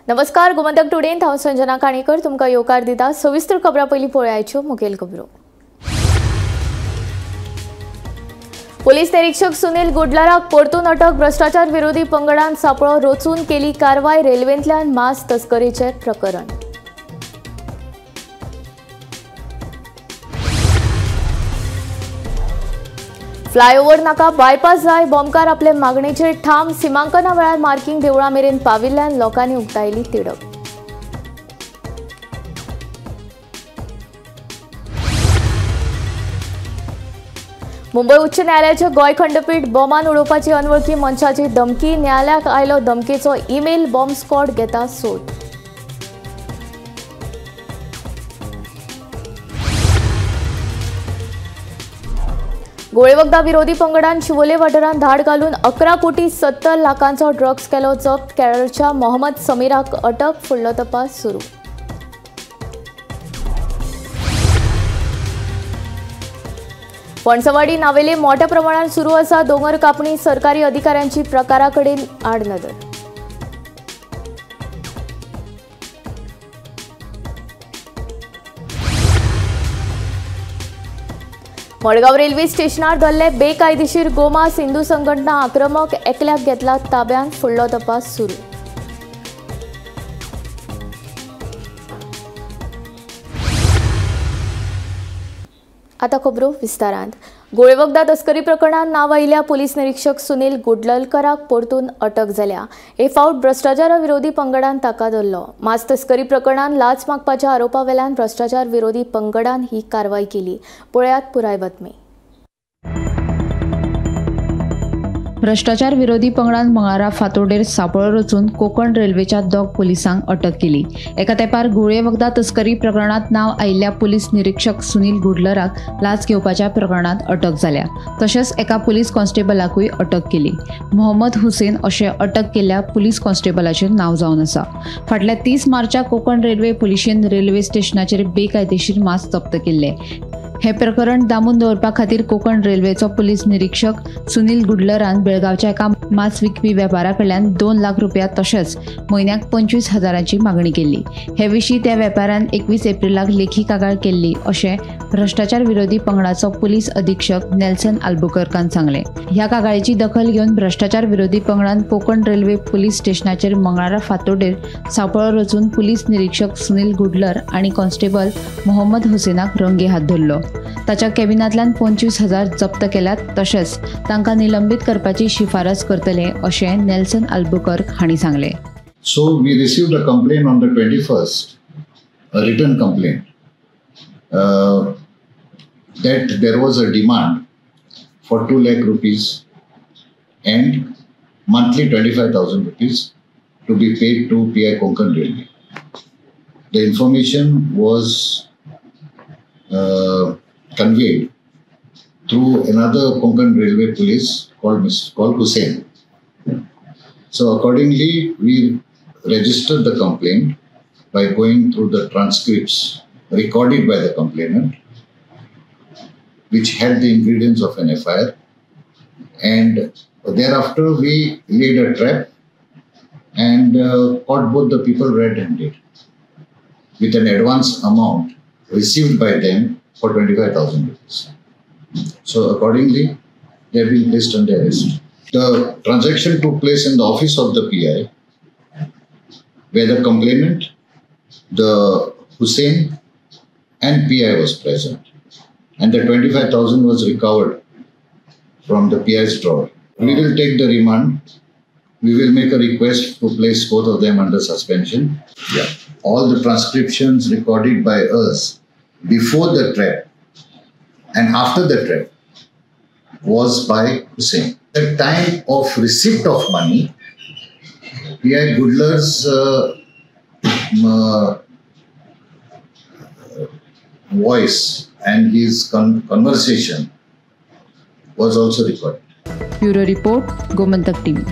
नमस्कार, गोमंतक टुडेंत हांव संजना काणेकर तुमकां येवकार दिता। सविस्तर खबरां पयलीं पळोवयाच्यो मुखेल खबरो। पुलीस निरीक्षक सुनील गुडलराक परतून अटक। भ्रष्टाचार विरोधी पंगडान सांपळो रचून केली कारवाय। रेल्वेंतल्यान मास तस्करीचें प्रकरण। फ्लायओव्हर नाका बायपास जाय, बॉम्बकार आपले मागणेचेर ठाम। सिमांकना वेळार मार्किंग देवळा मेरेन पाविल्ल्यान लोकांनी उक्तायली तिडक। मुंबय उच्च न्यायालयाचे गोंय खंडपीठ बॉम्बान उडोवपाची अनवळखी मनशाची धमकी। न्यायालयाक आयलो धमकेचो ईमेल। बॉम्ब स्क्वॉड घेता सोद। गोळे वखदा विरोधी पंगडान शिवोले वाठारांत धाड घालून 11 कोटी 70 लाखांचो ड्रग्स केलो जप्त। केरळच्या मोहम्मद समीराक अटक। फुडलो तपास सुरू। पणसवाडी नावेली मोठ्या प्रमाणात सुरू आसा दोंगर कापणी। सरकारी अधिकाऱ्यांची प्रकाराकडेन आडनदर। मडगांव रेल्वे स्टेशनार धरले बेकायदेशीर गोमांस। हिंदू संघटना आक्रमक। एकल्याक घेतला ताब्यात। फुडलो तपास सुरू। आता खबरो विस्तारांत। गोळे वखदा तस्करी प्रकरणात नाव आयिल्ल्या पुलीस निरीक्षक सुनील गुडलकराक परतून अटक जाल्या। हे फावट भ्रष्टाचार विरोधी पंगडान ताका धरलो। मास तस्करी प्रकरणात लाच मागपाच्या आरोपा वेल्यान भ्रष्टाचार विरोधी पंगडान ही कारवाय केली। पळयात पुराय बातमी। भ्रष्टाचार विरोधी पंगडान मंगळारा फातोडेर सांपळो रचून कोकण रेल्वेच्या दोग पुलिसांक अटक केली। एका तेंपार गुळे वखदा तस्करी प्रकरणात नाव आयिल्ल्या पुलीस निरीक्षक सुनील गुडलराक लाच घेवपाच्या प्रकरणात अटक जाल्या। तशेंच एका पुलीस कॉन्स्टेबलाकूय अटक केली। मोहम्मद हुसेन अशें अटक केल्ल्या पुलीस कॉन्स्टेबलाचें नाव जावन आसा। फाटल्या 30 मार्चाक कोकण रेल्वे पुलिशेन रेल्वे स्टेशनाचेर बेकायदेशीर मास जप्त केल्ले। हे प्रकरण दामून दवरपा खातीर कोकण रेल्वेचो पुलीस निरीक्षक सुनील गुडलरान बेळगांवच्या एका मास विकपी वेपाऱ्या कडल्यान 2 लाख रुपया तशेंच म्हयन्याक 25,000ची मागणी केल्ली। हे विशीं त्या वेपाऱ्यान 21 एप्रिलाक लेखी कागाळ केल्ली अशें भ्रष्टाचार विरोधी पंगडाचो पुलीस अधीक्षक नेल्सन आल्बुकर्कान सांगलें। ह्या कागाळीची दखल घेवन भ्रष्टाचार विरोधी पंगडान कोकण रेल्वे पुलीस स्टेशनाचेर मंगळारा फातोडेर सांपळो रचून पुलीस निरीक्षक सुनील गुडलर आनी कॉन्स्टेबल मोहम्मद हुसेनाक रंगे हात धरलो। ताच्या कॅबिनांतल्यान 25,000 जप्त केल्यात। तशेंच तांकां निलंबीत करपाची शिफारस करतले अशें नेल्सन आल्बुकर्क हांणी सांगलें। So we received a complaint on the 21st, a written complaint, that there was a demand for 2 lakh rupees and monthly 25,000 rupees to be paid to PI Konkan Railway. The information was conveyed through another Konkan Railway police called Hussain. So accordingly, we registered the complaint by going through the transcripts recorded by the complainant, which had the ingredients of an FIR, and thereafter we laid a trap and caught both the people red-handed with an advance amount received by them for 25,000 rupees. So accordingly, they have been placed under arrest. The transaction took place in the office of the PI, where the complainant, the Hussain and PI was present, and the 25,000 was recovered from the PI's drawer. We will take the remand. We will make a request to place both of them under suspension. Yeah. All the transcriptions recorded by us before the trap and after the trap was by Hussain. At the time of receipt of money, PI Gudler's voice and his conversation was also recorded. Bureau Report, Gomantak TV.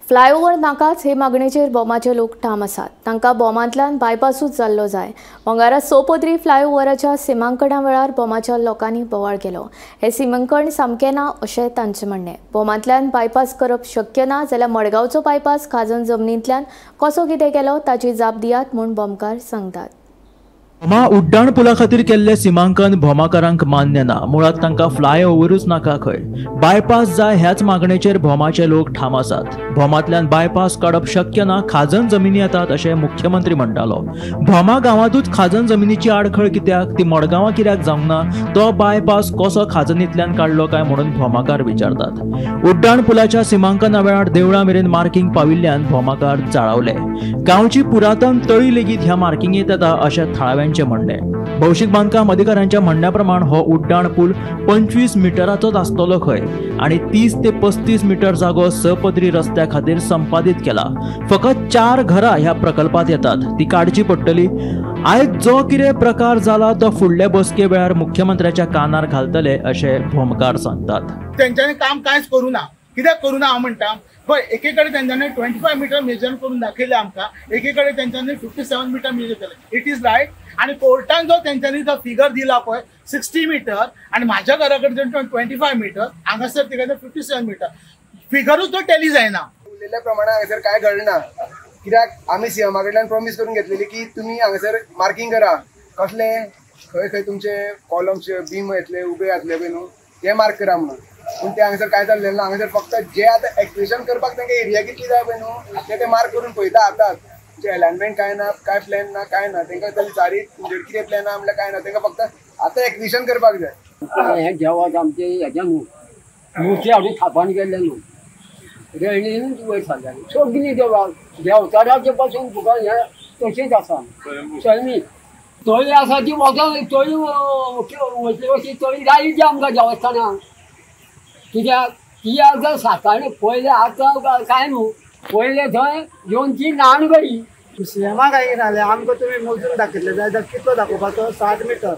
Flyover नाकाच हे मागणेचेर बोमाचे लोक ठाम आसात. तांकां बोमांतल्यान बायपासूच जाल्लो जाय. मंगळारा सोपदरी फ्लायओव्हराच्या सिमांकना वेळार बोमाच्या लोकांनी बोवाळ केलो. हे सिमांकन सामकें ना अशें तांचें म्हणणें. बोमांतल्यान बायपास करप शक्य ना जाल्यार मडगांवचो बायपास खाजन जमनींतल्यान कसो कितें केलो ताची जाप दियात म्हूण बोमकार सांगतात. भोमा उड्डाण पुला खातीर केल्ले सिमांकन भोमाकारांक मान्य ना. मुळात तांकां फ्लायओव्हरूच नाका खंय. बायपास जाय ह्याच मागणेचेर भोमाचे लोक ठाम आसात. भोमांतल्यान बायपास काडप शक्य ना, खाजन जमिनी येतात अशें मुख्यमंत्री म्हणटालो. भोमा गांवांतूच खाजन जमिनीची आडखळ कित्याक, ती मडगांवां कित्याक जावंक ना? तो बायपास कसो खाजनींतल्यान काडलो काय म्हणून भोमाकार विचारतात. उड्डाण पुलाच्या सिमांकना वेळार देवळां मेरेन मार्किंग पाविल्ल्यान भोमाकार जाळावले. गांवची पुरातन तळी लेगीत ह्या मार्किंगेंत येता अशें थळाव्यांचे म्हणणे. भौशीक बांदकाम अधिकाऱ्यांच्या म्हणण्या प्रमाण हो उड्डाण पूल 25 मिटराचोच आसतलो खंय आणि 30 ते 35 मिटर जागो सपदरी रस्त्या खातीर संपादीत केला. फकत 4 घरां ह्या प्रकल्पात येतात, ती काडची पडटली. आयज जो कितें प्रकार जाला तो फुडल्या बसके वेळार मुख्यमंत्र्याच्या कानार घालतले अशें भोमकार सांगतात. तेंच्यांनी काम कांयच करूं ना. कित्याक करूं ना हांव म्हणटा पळय, एके कडेन तेंच्यांनी 25 मिटर मेजर करून दाखयले आमकां, एके कडेन तेंच्यांनी 57 मिटर मेजर केले. It is right. आणि कोर्टान जो तेंच्यांनी जो फिगर दिला पळय 60 मिटर आणि म्हाज्या घरा कडेन 25 मिटर, हांगासर तिका 57 मिटर, फिगरूच तो टॅली जायना. उरलेल्या प्रमाणे हांगासर काय घडना. कित्याक आमी सीएमा कडल्यान प्रॉमिस करून घेतलेली की तुमी हांगासर मार्किंग करा. कसले खंय खंय तुमचे कॉलम्स बीम येतले उबे जातले पळय न्हू, ते मार्क करा म्हणून. पूण ते हांगासर काय जाल्लें ना. हांगासर फक्त जे आतां एक्सप्रेशन करपाक तांकां एरिया कितली जाय पळय न्हू, ते मार्क करून पळयता आतां. जे अलायनमेंट काय ना, काय प्लॅन ना, काय ना. तांकां तरी सारी कितें प्लॅन आहा म्हणल्यार काय ना. तांकां फक्त आतां एक्विजिशन करपाक जाय. हे जेवण आमचे हेज्या न्हू, नुस्तें हाडून थापान गेल्ले न्हू, रेणीनूच वयर सरलें. सगळीं देवळां देंवचाराचे पासून तुका हे तशीच आसा. सैमी तळी आसा ती वचोन तळी वयतली अशी तळी जायी ती आमकां देवस्थानां. कित्याक ती जर साकाळी पयले आतां काय न्हू, पयले थंय येवन ती नाण गळी. सीएमा काय जालें आमकां तुमी मोजून दाखयतले जाल्यार कितलो दाखोवपाचो? 60 मिटर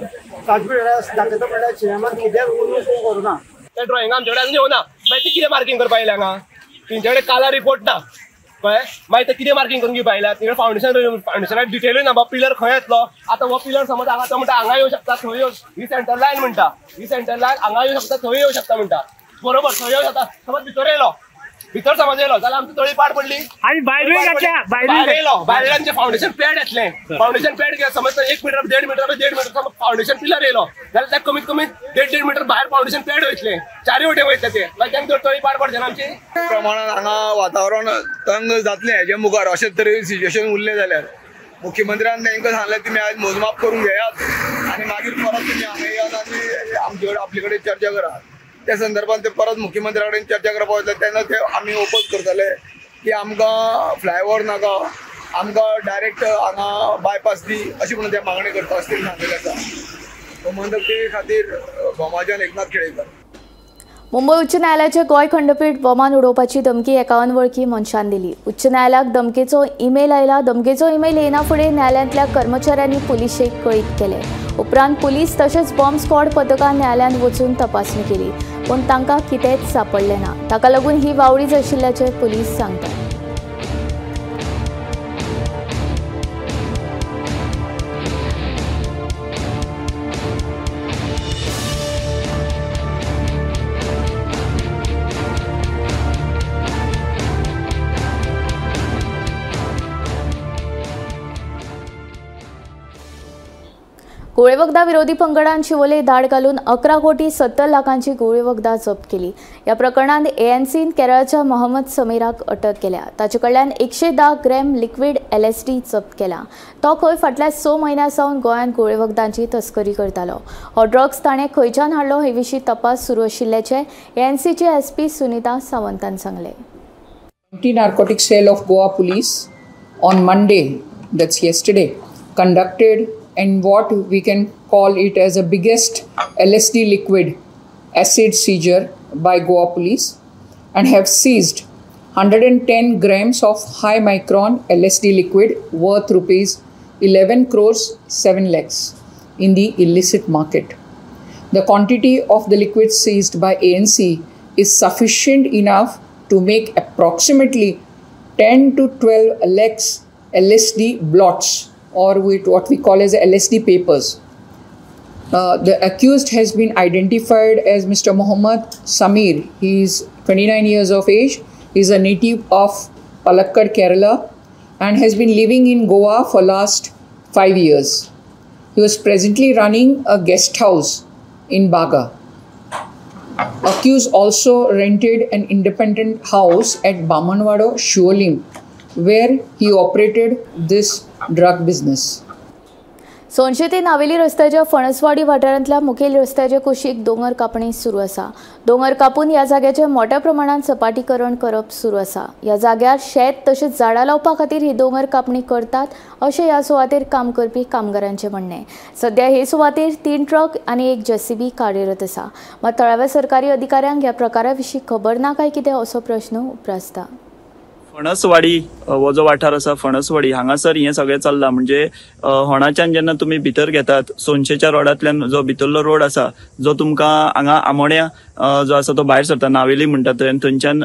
दाखयता म्हणल्यार सीएमान कित्याक करूं ना. त्या ड्रॉइंग आमचे कडेन येवना. मागीर ते कितें मार्किंग करपा आयल्या हांगा? तेंचे कडेन काला रिपोर्ट ना कळ्ळें. मागीर ते कितें मार्किंग करून घेवपा आयल्या? तिकडे फावंडेशनाक डिटेलूय ना. बाबा पिलर खंय येतलो. आतां हो पिलर समज हांगा तो म्हणटा हांगा येवं शकता, थंय येवं. ही सेंटर लायन म्हणटा, ही सेंटर लायन हांगा येवं शकता, थंय येवं शकता म्हणटा. बरोबर, थंय येवं शकता. समज भितर येयलो, भितर समज येयलो जाल्यार आमची तळी पाड पडली आणि भायर येयलो. भायल्यान फावंडेशन पॅड येतलें. फावंडेशन पॅड समज 1 मिटर 1.5 मिटर 1.5 मिटर समज फावंडेशन पिलर येयलो जाल्यार त्या कमीत कमी 1.5 मिटर भायर फावंडेशन पॅड वयतले. चारय वटे वयतले ते. मागीर तेंका तळी पाड पडचे ना आमची. प्रमाणात हांगा वातावरण तंग जातलें हेजे मुखार अशें तरेन सिच्युएशन उरलें जाल्यार मुख्यमंत्र्यान तांकां सांगलें तुमी आयज मोजमाप करून घेयात आनी मागीर परत तुमी हांगा येयात आनी आमचे आपले कडेन चर्चा करात. त्या संदर्भात ते परत मुख्यमंत्र्या कडेन चर्चा करपाक वयतले तेन्ना ते आमी ओपोज करतले की आमकां फ्लायओव्हर नाका, आमकां डायरेक्ट हांगा बायपास दी अशी म्हणून ते मागणी करता असतील सांगलेलें आसा. मंदकते खातीर भोमाच्यान एकनाथ केळेकर. मुंबय उच्च न्यायालयाचे गोंय खंडपीठ बोमान उडोवपाची धमकी 51 वळखी मनशान दिली. उच्च न्यायालयाक धमकेचो ईमेल आयला. धमकेचो ईमेल येना फुडें न्यायालयांतल्या कर्मचाऱ्यांनी पुलिशेक कळीत केले. उपरांत पुलीस तशेंच बॉम्ब स्क्वॉड पथकान न्यायालयांत वचून तपासणी केली पूण तांकां कितेंच सापडलें ना. ताका लागून ही वावडीच आशिल्ल्याचें पुलीस सांगतात. गुळे वखदा विरोधी पंगडान शिवोले धाड घालून 11 कोटी 70 लाखांची गुळे वखदा जप्त केली. या प्रकरणात एएनसीन केरळच्या मोहम्मद समीराक अटक केल्या. ताचे कडल्यान 110 ग्रॅम लिक्विड LSD जप्त केला. तो खंय फाटल्या 6 म्हयन्यां सावन गोंयांत गुळे वखदांची तस्करी करतालो. हो ड्रग्स ताणें खंयच्यान हाडलो हे विशीं तपास सुरू आशिल्ल्याचे एएनसीचे SP सुनीता सावंतान सांगले. Anti-narcotics cell of Goa Police on Monday, that's yesterday, conducted and what we can call it as a biggest LSD liquid acid seizure by Goa Police and have seized 110 grams of high micron LSD liquid worth rupees 11 crores 7 lakhs in the illicit market. The quantity of the liquid seized by ANC is sufficient enough to make approximately 10 to 12 lakhs LSD blots, or with what we call as LSD papers. The accused has been identified as Mr. Muhammad Samir. He is 29 years of age. He is a native of Palakkad, Kerala, and has been living in Goa for last 5 years. He was presently running a guest house in Baga. Accused also rented an independent house at Bamanwado, Shuolim, where he operated this drug business. सोनशे ते नावेली रस्त्याच्या फणसवाडी वाठारांतल्या मुखेल रस्त्याचे कुशीक दोंगर कापणी सुरू आसा. दोंगर कापून ह्या जाग्याचे मोठ्या प्रमाणात सपाटीकरण करप सुरू आसा. ह्या जाग्यार शेत तशेंच झाडां लावपा खातीर ही दोंगर कापणी करतात अशें ह्या सुवातेर काम करपी कामगारांचें म्हणणें. सध्या हे सुवातेर 3 ट्रक आनी 1 JCB कार्यरत आसा. मात थळाव्या सरकारी अधिकाऱ्यांक ह्या प्रकारा विशीं खबर ना काय कितें असो प्रश्न उप्रासता. फणसवाडी हो जो वाठार आसा फणसवाडी हांगासर हें सगळें चल्लां. म्हणजे होणाच्यान जेन्ना तुमी भितर घेतात सोनशेच्या रोडांतल्यान जो भितरलो रोड आसा जो तुमकां हांगा आमोण्या जो आसा तो भायर सरता नावेली म्हणटा थंय, आनी थंयच्यान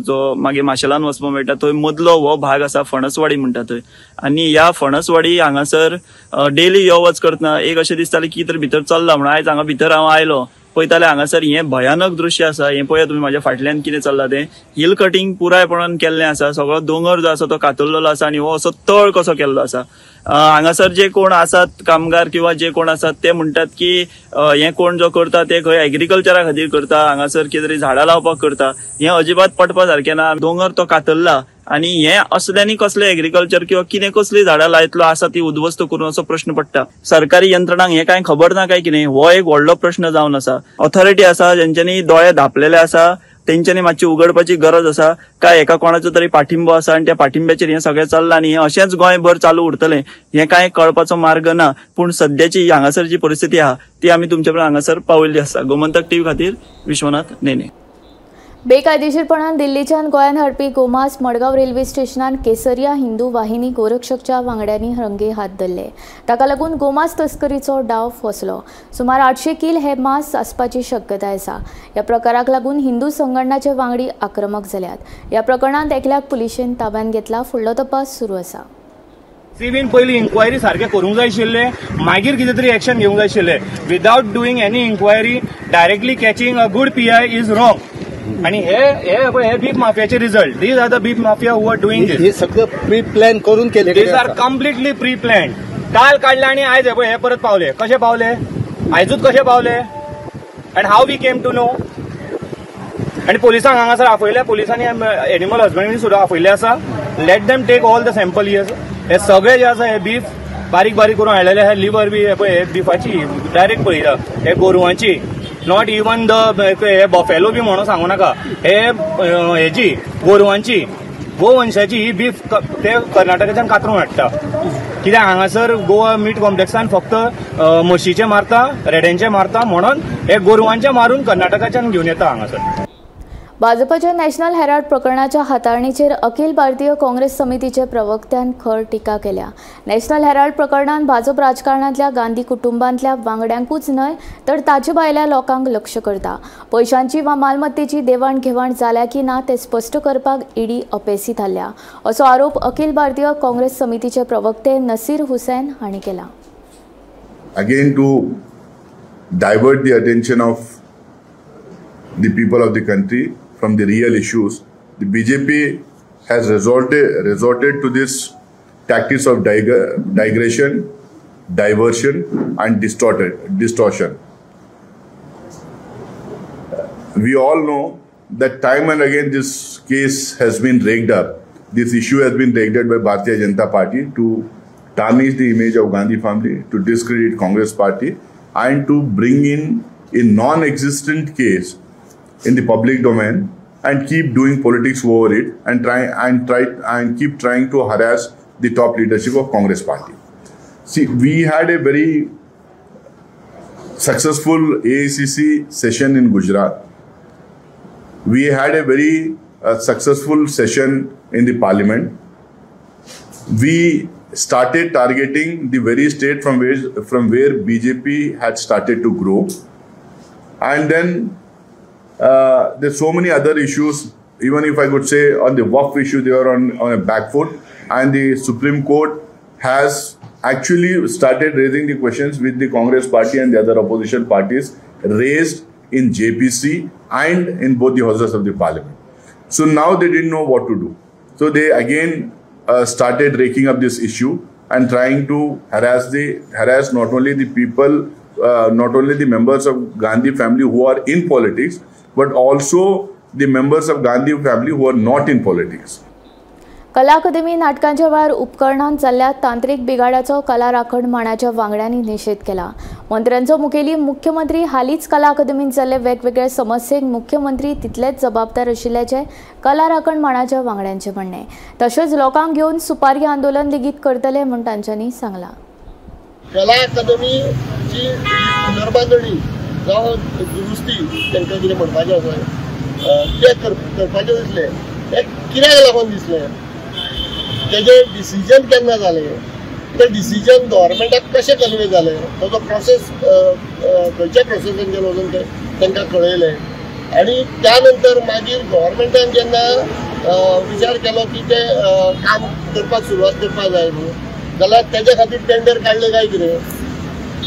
जो मागीर माशेलान वचपाक मेळटा थंय मदलो हो भाग आसा फणसवाडी म्हणटा थंय. आनी ह्या फणसवाडी हांगासर डेली यो वच करतना एक अशें दिसतालें की तर भितर चल्लां म्हणून. आयज हांगा भितर हांव आयलो पळयताले हांगासर हें भयानक दृश्य आसा. हें पळया तुमी म्हाज्या फाटल्यान कितें चल्लां तें. हिल कटींग पुरायपणान केल्लें आसा. सगळो दोंगर जो आसा तो कातरलेलो आसा आनी हो असो तळ कसो केल्लो आसा. हांगासर जे कोण आसात कामगार किंवा जे कोण आसात ते म्हणटात की हें कोण जो करता ते खंय एग्रीकल्चरा खातीर करता, हांगासर कितें तरी झाडां लावपाक करता. हें अजिबात पटपा सारकें ना. दोंगर तो कातरला आनी हें असल्यांनी कसलें एग्रीकल्चर किंवा कितें कसली झाडां लायतलो आसा ती उद्ध्वस्त करून असो प्रश्न पडटा. सरकारी यंत्रणांक हें कांय खबर ना काय कितें हो एक व्हडलो प्रश्न जावन आसा. ऑथॉरिटी आसा जेंच्यांनी दोळे धांपलेले आसा तेंच्यांनी मातशी उगडपाची गरज आसा काय एका कोणाचो तरी पाठिंबो आसा आनी त्या पाठिंब्याचेर हें सगळें चल्लां आनी हें अशेंच गोंयभर चालू उरतलें हें कांय कळपाचो मार्ग ना. पूण सद्याची हांगासर जी परिस्थिती आहा ती आमी तुमचे पर्यंत हांगासर पावयल्ली आसा. गोमंतक TV खातीर विश्वनाथ नेने. बेकायदेशीरपणान दिल्लीच्यान गोंयान हाडपी गोमांस मडगांव रेल्वे स्टेशनान केसरिया हिंदू वाहिनी गोरक्षकच्या वांगड्यांनी रंगे हात धरले. ताका लागून गोमांस तस्करीचो डाव फसलो. सुमार 800 किल हे मांस आसपाची शक्यताय आसा. ह्या प्रकाराक लागून हिंदू संघटनाचे वांगडी आक्रमक जाल्यात. ह्या प्रकरणांत एकल्याक पुलिशेन ताब्यात घेतला. फुडलो तपास सुरू आसा. सीबीन पयली इन्क्वायरी सारखे करूंक जाय आशिल्ले, मागीर कितें तरी एक्शन घेवंक जाय आशिल्ले. Without doing any inquiry directly catching a good PI is wrong. आणि हे बीफ माफियाचे result. These are the beef mafia who are doing this. हे सगळं प्री प्लॅन करून केले. These are completely pre plan. काल काढले आणि आयज हे परत पावले. कशे पावले? आयजूच कशे पावले? And how we came to know? आणि पोलिसांक हांगासर आपयल्या. पोलिसांनी एनिमल हजबंडरी सुद्धा आपयले आसा. Let them take all the sample here. हे सगळे जे आसा हे बीफ बारीक बारीक करून हाडलेले. हे लिव्हर बी हे बीफाची डायरेक्ट पळयता. हे गोरवांची नॉट इवन द बफेलो बी म्हणून सांगू नका. हेची गोरवांची गोवंशाची ही बीफ ते कर्नाटकाच्यान कातरून हाडटा. कित्याक हांगासर गोवा मीट कॉम्प्लेक्सान फक्त म्हशीचे मारता, रेड्यांचे मारता म्हणून हे गोरवांचे मारून कर्नाटकाच्यान घेवन येता हांगासर. भाजपच्या नॅशनल हेराल्ड प्रकरणाच्या हाताळणीचेर अखिल भारतीय काँग्रेस समितीचे प्रवक्त्यान खर टिका केल्या. नॅशनल हेराल्ड प्रकरणात भाजप राजकारणातल्या गांधी कुटुंबांतल्या वांगड्यांकूच न्हय तर ताचे भायल्या लोकांक लक्ष करता. पैशांची वा मालमत्तेची देवाण घेवाण जाल्या की ना ते स्पश्ट करपाक ईडी अपेसी थारल्या असो आरोप अखिल भारतीय काँग्रेस समितीचे प्रवक्ते नसीर हुसैन हांणी केला. Again, to divert the attention of the people of the country from the real issues, the BJP has resorted to this tactics of digression, diversion and distortion. We all know that time and again this case has been rigged up. This issue has been rigged up by Bharatiya Janata Party to tarnish the image of Gandhi family, to discredit Congress Party and to bring in a non-existent case in the public domain and keep doing politics over it and keep trying to harass the top leadership of Congress Party. See, we had a very successful AICC session in Gujarat. We had a very successful session in the parliament. We started targeting the very state from where BJP had started to grow, and then there's so many other issues even if I could say on the Waqf issue, they were on a back foot, and the Supreme Court has actually started raising the questions with the Congress party and the other opposition parties raised in JPC and in both the houses of the parliament. So now they didn't know what to do. So they again started raking up this issue and trying to harass not only the people, not only the members of Gandhi family who are in politics, but also the members of Gandhi family who are not in politics. कला अकादमी नाटकांच्या वेळार उपकरणांत जाल्ल्या तांत्रीक बिगाडाचो कला राखण मांडाच्या वांगड्यांनी निशेध केला. मंत्र्यांचो मुखेली मुख्यमंत्री हालींच कला अकादमींत जाल्ले वेगवेगळ्या समस्येक मुख्यमंत्री तितलेच जबाबदार आशिल्ल्याचे कला राखण मांडाच्या वांगड्यांचे म्हणणे. तशेंच लोकांक घेवन सुपारी आंदोलन लेगीत करतले म्हूण तांच्यांनी सांगलां. कला अकादमीची पुनर्बांधणी जावं दुरुस्ती तांकां कितें म्हणपाचें आसा तें करपाचें दिसलें. हें कित्याक लागून दिसलें? तेजे डिसिजन केन्ना जालें, ते डिसिजन गव्हर्मेंटाक कशें कन्वे जालें, ताजो प्रोसेस खंयच्या प्रोसेसान गेलो वचून ते तांकां कळयलें. आनी त्या नंतर मागीर गव्हर्मेंटान जेन्ना विचार केलो की ते काम करपाक सुरवात करपाक जाय न्हू, जाल्यार तेजे खातीर टेंडर काडलें काय कितें,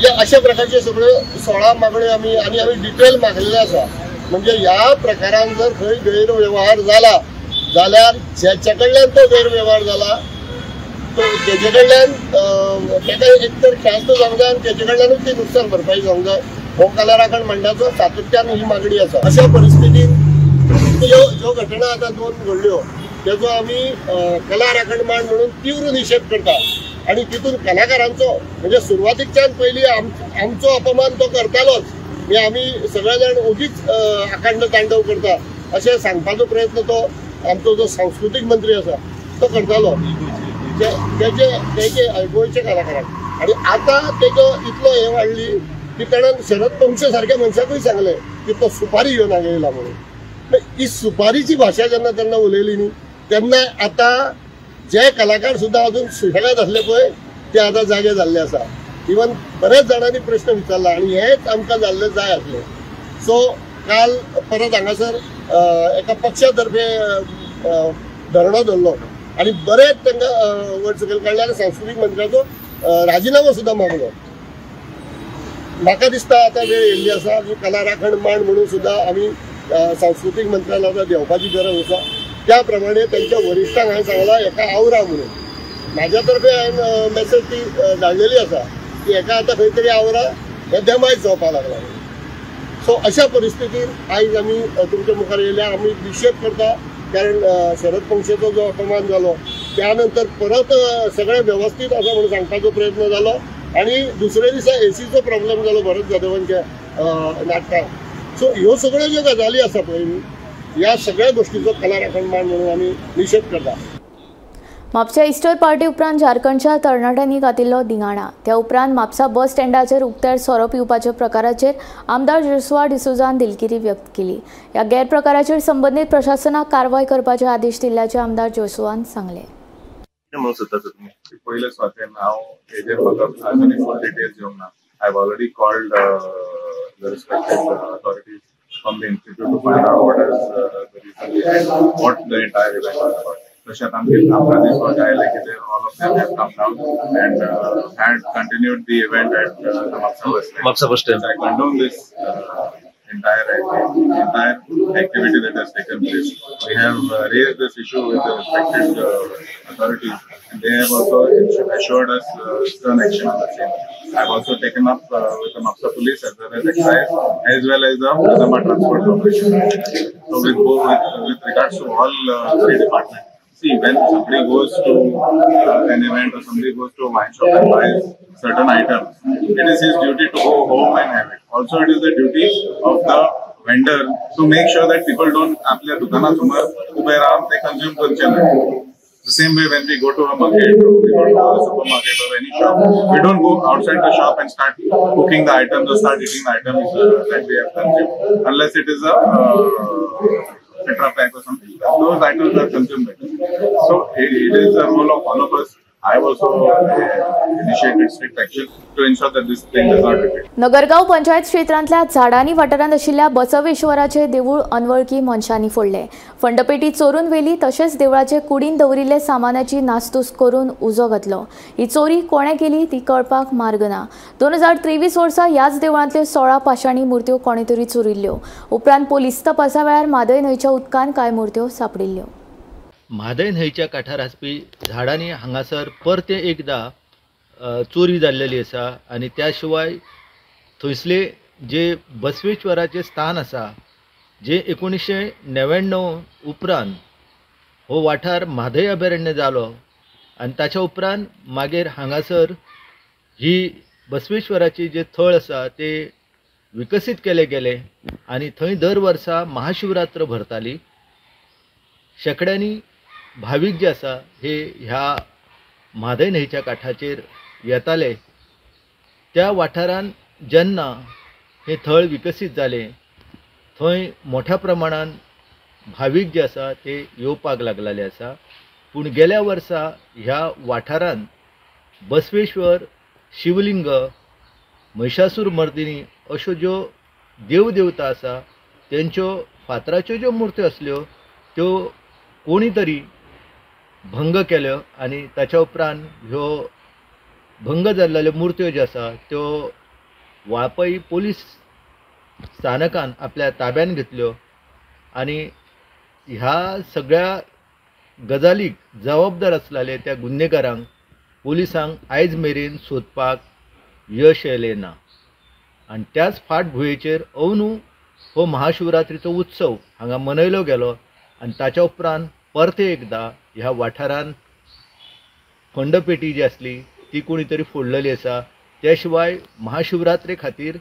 हे अशा प्रकारचे सगळ्यो 16 मागण्यो आमी डिटेल मागलेले आसा. म्हणजे ह्या प्रकारान जर खंय गैरव्यवहार जाला जाल्यार जेचे कडल्यान तो गैरव्यवहार जाला तेजे कडल्यान ताका एक तर ख्यास्त जावंक जाय आनी तेजे कडल्यानूच ती नुकसान भरपाई जावंक जाय. हो कला राखण मंडळाचो सातत्यान ही मागणी आसा. अशा परिस्थितीत ज्यो घटना आतां 2 घडल्यो तेजो आमी कला राखण मांड म्हणून तीव्र निशेध करता. आनी तितून कलाकारांचो म्हणजे सुरवातीच्यान पयलीं आमचो अपमान तो करतालोच, म्हणजे आमी सगळे जाण उगीच आकांड तांडव करता अशें सांगपाचो प्रयत्न तो आमचो जो सांस्कृतीक मंत्री आसा तो करतालो तेजे गोंयचे कलाकारांक. आनी आतां तेजो इतलो हे वाडली की ताणें शरद पंक्ष सारक्या मनशाकूय सांगलें की तो सुपारी घेवन हांगा येयला म्हणून. ही सुपारीची भाशा जेन्ना तेन्ना उलयली न्ही तेन्ना आतां जे कलाकार सुद्दां अजून सुशेगाद आसले पळय ते आतां जागे जाल्ले आसा. इवन बरेच जाणांनी प्रश्न विचारला आनी हेच आमकां जाल्लें जाय आसलें. सो काल परत हांगासर एका पक्षा तर्फे धरणो धरलो आनी बरेच तांकां वयर सकयल काडले आनी सांस्कृतीक मंत्र्याचो राजिनामो सुद्दां मागलो. म्हाका दिसता आतां वेळ येयल्ली आसा की कला राखण मांड म्हणून सुद्दां आमी सांस्कृतीक मंत्र्याला आतां देंवपाची गरज आसा. त्या प्रमाणे त्यांच्या वरिश्ठांक हांवें सांगलां हेका आवरा म्हणून. म्हाज्या तर्फे हांवें मॅसेज ती धाडलेली आसा की हेका आतां खंय तरी आवरा, हें देमायज जावपाक लागला. सो अशा परिस्थितीत आयज आमी तुमच्या मुखार येयल्या. आमी निशेध करता कारण शरद पंक्षेचो जो अपमान जालो त्या नंतर परत सगळें व्यवस्थीत आसा म्हणून सांगपाचो प्रयत्न जालो. आनी दुसरे दिसा एसीचो प्रॉब्लेम जालो भरत जाधवांच्या नाटकाक. सो ह्यो सगळ्यो ज्यो गजाली आसा पळय ह्या सगळ्या गोष्टींचो कला राखण मांड म्हणून आमी निशेध करता. म्हापशा इस्टर पार्टी उपरांत झारखंडच्या तरणाट्यांनी घातिल्लो दिंगाणा. त्या उपरांत म्हापसा बस स्टँडाचेर उक्त्यार सोरो पिवपाच्या प्रकाराचेर आमदार जोसुआ डिसोजान दिलगिरी व्यक्त केली. ह्या गैरप्रकाराचेर संबंदीत प्रशासनाक कारवाय करपाचे आदेश दिल्ल्याचे आमदार जोसुआन सांगले. पयले स्वातेन हांव हेजेर म्हाका आजुनूय फूल डिटेल्स घेवंक ना. I have already called the respected authorities from the institute to find out what is the reason and what the entire event was about. Prashant Amkit, Amrani Swagay, like all of them have come down and had continued the event at the Mapsa bus stand. I condone this entire activity that has taken place. We have raised this issue with the respected authorities, and they have also assured us stern action on the same. I have also taken up with the Mapsa police as well as excise, as well as the Muzama Transport Corporation. So with regards to all three departments, see, when somebody goes to an event or somebody goes to a wine shop and buys certain items, it is his duty to go home and have it. Also, it is the duty of the vendor to make sure that people don't आपल्या दुकानासमोर उभे राहून ते consume करचे नाही. The same way when we go to a market or we go to a supermarket or any shop, we don't go outside the shop and start cooking the items or start eating the items that we have consumed, unless it is a Tetra Pak or something. Those items are consumed. So it is a role of all of us. I have also initiated strict action to ensure that this thing does not repeat. Nagargaon panchayat क्षेत्रांतल्या झाडांनी वाठारांत आशिल्ल्या बसवेश्वराचे देवूळ अनवळखी मनशांनी फोडले. फंडपेटी चोरून व्हेली तशेंच देवळाचे कुडीन दवरिल्ले सामानाची नासधूस करून उजो घातलो. ही चोरी कोणे केली ती कळपाक मार्ग ना. 2023 वर्सा ह्याच देवळांतल्यो 16 पाशाणी मुर्त्यो कोणे तरी चोरिल्ल्यो. उपरांत पोलीस तपासा वेळार म्हादय न्हंयच्या उदकान कांय मुर्त्यो सापडिल्ल्यो. म्हादय न्हंयच्या काठार आसपी झाडांनी हांगासर परते एकदा चोरी जाल्लेली आसा आनी त्या शिवाय थंयसले जे बसवेश्वराचे स्थान आसा जे 1999 उपरांत हो वाठार म्हादय अभयारण्य जालो आनी ताच्या उपरांत मागीर हांगासर ही बसवेश्वराची जे थळ आसा ते विकसीत केले गेले आनी थंय दर वर्सा महाशिवरात्र भरताली. शेकड्यांनी भाविक जे आसा हे ह्या म्हादय न्हंयच्या काठाचेर येताले. त्या वाठारान जेन्ना हे थळ विकसीत जाले थंय मोठ्या प्रमाणान भाविक जे आसा ते येवपाक लागलेले आसा. पूण गेल्या वर्सा ह्या वाठारान बसवेश्वर, शिवलिंग, महिषासूर मर्दिनी अश्यो ज्यो देवदेवता आसा तेंच्यो फातराच्यो ज्यो मुर्त्यो आसल्यो त्यो कोणी तरी भंग केल्यो आनी ताच्या उपरांत ह्यो भंग जाल्ल्यो मुर्त्यो ज्यो आसा त्यो वाळपय पोलीस स्थानकान आपल्या ताब्यान घेतल्यो आनी ह्या सगळ्या गजालीक जबाबदार आसलेले त्या गुन्हेगारांक पोलिसांक आयज मेरेन सोदपाक यश येयलें ना. आनी त्याच फाटभुंयेचेर अंदू हो महाशिवरात्रीचो उत्सव हांगा मनयलो गेलो आनी ताच्या उपरांत परते एकदा ह्या वाठारान खंडपेटी जी आसली ती कोणी तरी फोडलेली आसा. त्या शिवाय महाशिवरात्रे खातीर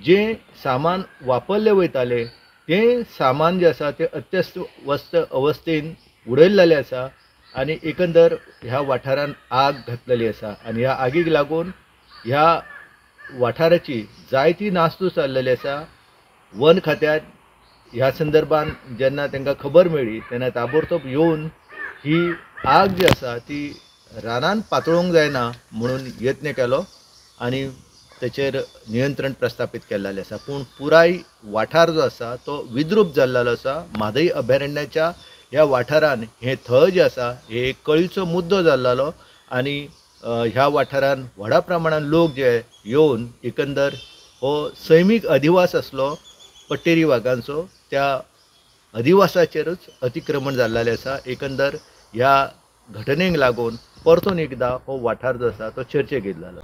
जे सामान वापरले वयताले तें सामान जे आसा तें अत्यस्त अवस्थेन उडयल्लेलें आसा आनी एकंदर ह्या वाठारान आग घातलेली आसा आनी ह्या आगीक लागून ह्या वाठाराची जायती नासधूस जाल्लेली आसा. वन खात्यान ह्या संदर्भान जेन्ना तांकां खबर मेळ्ळी तेन्ना ताबडतोब येवन ही आग जी आसा ती रानान पातळोवंक जायना म्हणून यत्न केलो आनी तेचेर नियंत्रण प्रस्थापीत केल्लेलें आसा. पूण पुराय वाठार जो आसा तो विद्रूप जाल्लो आसा. म्हादय अभयारण्याच्या ह्या वाठारान हें थळ जें आसा हे एक कळीचो मुद्दो जाल्लो आनी ह्या वाठारान व्हडा प्रमाणान लोक जे येवन एकंदर हो सैमीक अधिवास आसलो पट्टेरी वागांचो त्या अधिवासाचेरच अतिक्रमण जाल्लेलें आसा. एकंदर ह्या घटनेक लागून परतून एकदा हो वाठार जो आसा तो चर्चेक येयल्लो.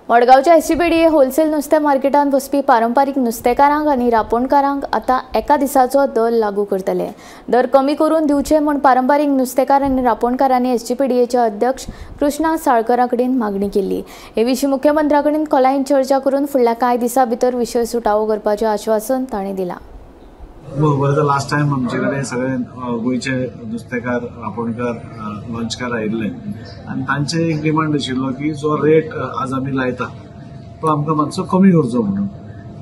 मडगांवच्या SCPDA होलसेल नुस्तें मार्केटांत बसपी पारंपारीक नुस्तेकारांक आनी रांपोणकारांक आतां एका दिसाचो दर लागू करतले. दर कमी करून दिवचे म्हूण पारंपारीक नुस्तेकार आनी रांपोणकारांनी SCPDAचे अध्यक्ष कृष्णा साळकारा कडेन मागणी केल्ली. हे विशीं मुख्यमंत्र्या कडेन खोलायेन चर्चा करून फुडल्या कांय दिसां भितर विशय सुटावो करपाचें आश्वासन ताणें दिलां. बरें लास्ट टायम आमचे कडेन सगळे गोंयचे नुस्तेकार रांपोणकार लॉन्चकार आयिल्ले आनी तांचे एक डिमांड आशिल्लो की जो रेट आज आमी लायता तो आमकां मातसो कमी करचो म्हणून.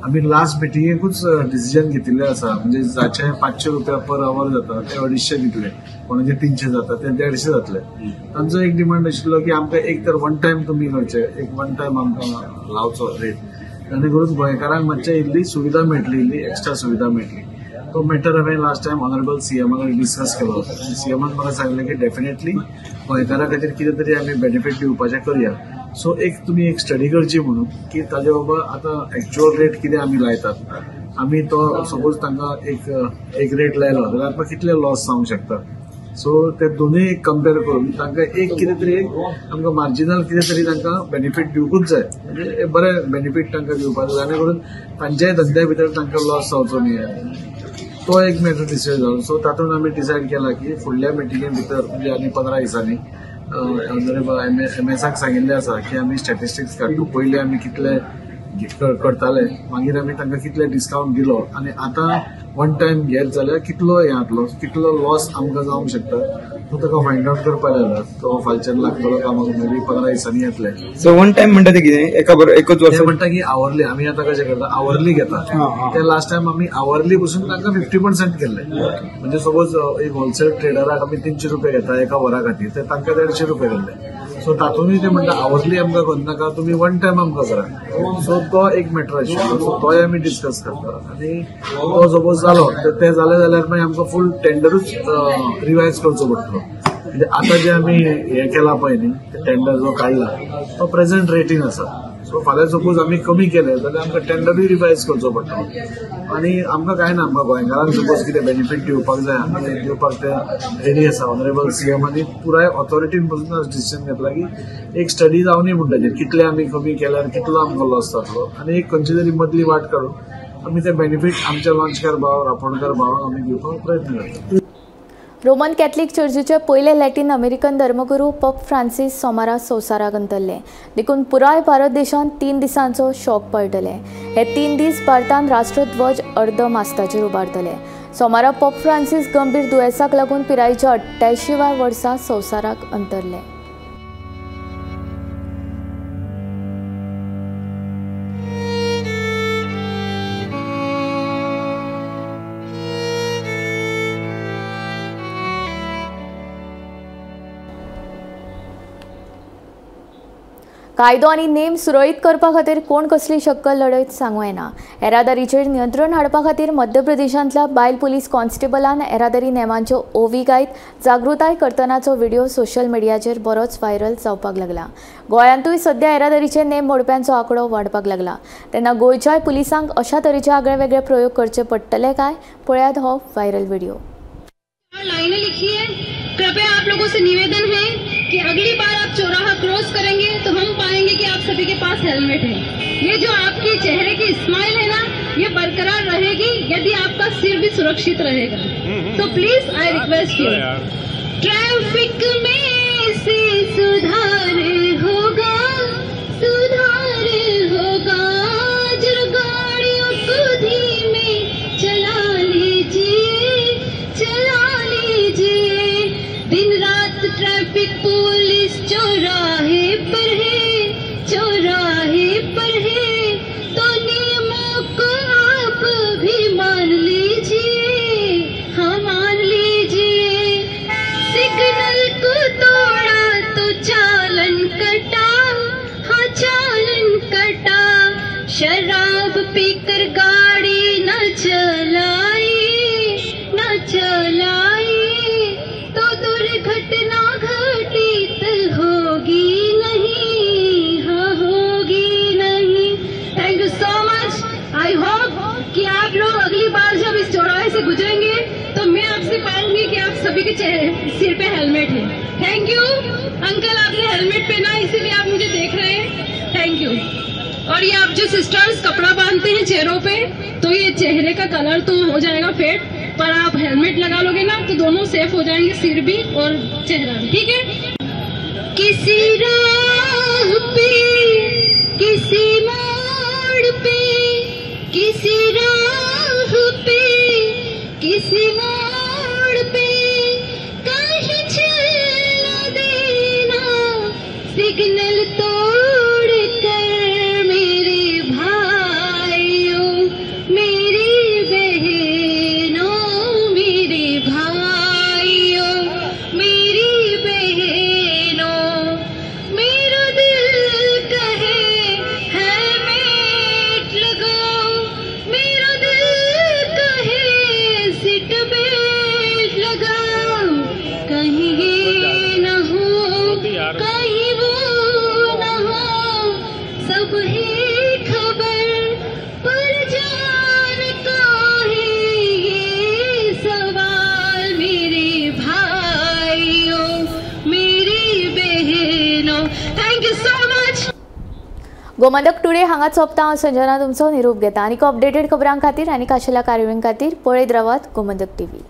आमी लास्ट मिटिंगेकूच डिसिजन घेतिल्लें आसा म्हणजे जाचे 500 रुपया पर आवर जाता ते 250 दितले, कोणाचे 300 जाता ते 150 जातले. तांचो एक डिमांड आशिल्लो की आमकां एक तर वन टायम कमी करचे, एक वन टायम आमकां लावचो रेट, आनी करून गोंयकारांक मातशें इल्ली सुविधा मेळटली, इल्ली एक्स्ट्रा सुविधा मेळटली. तो मॅटर हांवें लास्ट टायम ऑनरेबल CM कडेन डिस्कस केलो. CMन म्हाका सांगलें की डेफिनेटली गोंयकारा खातीर कितें तरी आमी बेनिफीट दिवपाचें करया. सो तुमी एक स्टडी करची म्हणून की ताजे बाबा आतां एक्चुअल रेट कितें आमी लायतात, आमी तो सपोज तांकां एक रेट लायलो जाल्यार आमकां कितले लॉस जावंक शकता. सो ते दोनूय कंपेर करून तांकां एक कितें तरी आमकां मार्जिनल कितें तरी तांकां बेनिफीट दिवंकूच जाय, म्हणजे बरें बेनिफीट तांकां दिवपाक जाय जेणे करून तांच्याय धंद्या भितर तांकां लॉस जावचो न्ही. तो एक मॅटर डिसायड जालो. सो तातूंत आमी डिसायड केला की फुडल्या मिटिंगे भितर म्हणजे आनी 15 दिसांनी ऑनरेबल MSक सांगिल्लें आसा की आमी स्टॅटिस्टिक्स काडटू. पयलीं आमी कितले करताले, मागीर आमी तांकां कितले डिस्कावंट दिलो आनी आतां वन टायम घेत जाल्यार कितलो हें जातलो, कितलो लॉस आमकां जावंक शकता तो ताका फायंड आउट करपाक जाय. तो फालच्यान लागतलो कामाक मे बी 15 दिसांनी येतले. सो वन टायम म्हणटा ते कितें एका बरोबर एकच वर्स म्हणटा की आवरली आमी आतां कशें करता आवरली घेता. ते लास्ट टायम आमी आवरली पसून तांकां 50% केल्ले. म्हणजे सपोज एक होलसेल ट्रेडराक आमी 300 रुपया घेता एका वरा खातीर ते तांकां 150 रुपया केल्ले. सो तातूंतय ते म्हणटा आवरली आमकां करनाका तुमी वन टायम आमकां करा. सो तो एक मॅटर आशिल्लो. सो तोय आमी डिस्कस करता आनी तो सपोज जालो ते जालें जाल्यार मागीर आमकां फूल टेंडरूच रिवायज करचो पडटलो. म्हणजे आता जे आमी हे केला पळय न्ही टेंडर जो काडला तो प्रेझेंट रेटीन आसा. सो फाल्यां सपोज आमी कमी केले जाल्यार आमकां टेंडरूय रिवायज करचो पडटलो. आनी आमकां काय ना आमकां गोंयकारांक सपोज कितें बेनिफीट दिवपाक जाय आमी दिवपाक ते रेडी आसा. ऑनरेबल सीएमानी पुराय ऑथॉरिटीन पासून डिसिजन घेतला की एक स्टडी जावनी म्हणटा कितले आमी कमी केल्यार कितलो आमकां लॉस जातलो आनी एक खंयची तरी मदली वाट काडून आमी ते बेनिफीट आमच्या लॉन्चकार भाव रापणकार भावांक आमी दिवपाक प्रयत्न करता. रोमन कॅथलीक चर्चीचे पयले लॅटिन अमेरिकन धर्मगुरू पोप फ्रांसीस सोमारा संवसाराक अंतरले. देखून पुराय भारत देशांत 3 दिसांचो शॉक पळटले. हे 3 दीस भारतांत राष्ट्रध्वज अर्ध मास्ताचेर उबारतले. सोमारा पोप फ्रांसीस गंभीर दुयेंसाक लागून पिरायेच्या 88व्या वर्सा संवसाराक अंतरले. कायदो आनी नेम सुरळीत करपा खातीर कोण कसली शक्कल लढत सांगूं येना. येरादारीचेर नियंत्रण हाडपा खातीर मध्य प्रदेशांतल्या बायल पुलीस कॉन्स्टेबलान येरादारी नेमांच्यो ओवी गायत जागृताय करतनाचो व्हिडिओ सोशल मिडियाचेर बरोच व्हायरल जावपाक लागला. गोंयांतूय सध्या येरादारीचे नेम मोडप्यांचो आंकडो वाडपाक लागला. तेन्ना गोंयच्याय पुलिसांक अशा तरेचे आगळेवेगळे प्रयोग करचे पडटले काय? पळयात हो व्हायरल व्हिडिओ. लाइनें लिखी है. कृपया आप लोगों से निवेदन है कि अगली बार आप चौराहा क्रॉस करेंगे तो हम पाएंगे कि आप सभी के पास हेलमेट है. ये जो आपकी चेहरे की स्माइल है ना ये बरकरार रहेगी यदि आपका सिर भी सुरक्षित रहेगा. तो please I request you. Traffic में से सुधार होगा जरा गाड़ियों को धीमे चला लीजिए. दिन रात ट्रैफिक पुलिस चौराहे पर है तो नियमों को आप भी मान लीजिए. हाँ मान लीजिए. सिग्नल को तोड़ा तो चालन कटा. हाँ चालन कटा. शराब पीकर गाड़ी न चलाई तो दुर्घटना घटित होगी नहीं. हाँ होगी नहीं. Thank you so much. I hope कि आप लोग अगली बार जब इस चौराहे से गुजरेंगे तो मैं आपसे पाऊंगी कि आप सभी के सिर पे हेलमेट है. थैंक यू अंकल, आपने हेलमेट पहना इसीलिए आप मुझे देख रहे हैं. Thank you. और ये आप जो सिस्टर्स कपड़ा बांधते हैं चेहरों पे तो ये चेहरे का कलर तो हो जाएगा फेड, पर आप हेलमेट लगा लोगे ना तो दोनों सेफ हो जाएंगे, सिर भी और चेहरा भी. ठीक है. किसी राह पे किसी मोड़ पे किसी राह पे किसी मोड़ पे कहीं चला देना सिग्नल तोड़ कर मेरे भाइयों मेरी बहनों मेरे भाइयों मेरी बहनों. मेरा दिल कहे हेलमेट लगाओ. मेरा दिल कहे सीट बेल्ट लगाओ. कहीं ये न हो कहीं वो न हो. सब है खबर पर जान का है ये सवाल मेरे भाइयों मेरी बहनों. Thank you so much. Gomantak today हांगा सोंपता. हांव संजना तुमचो निरोप घेता. आनीक अपडेटेड खबरां खातीर आनीक आशिल्ल्या कार्यावळीं खातीर पळयत रावात गोमंतक टीव्ही.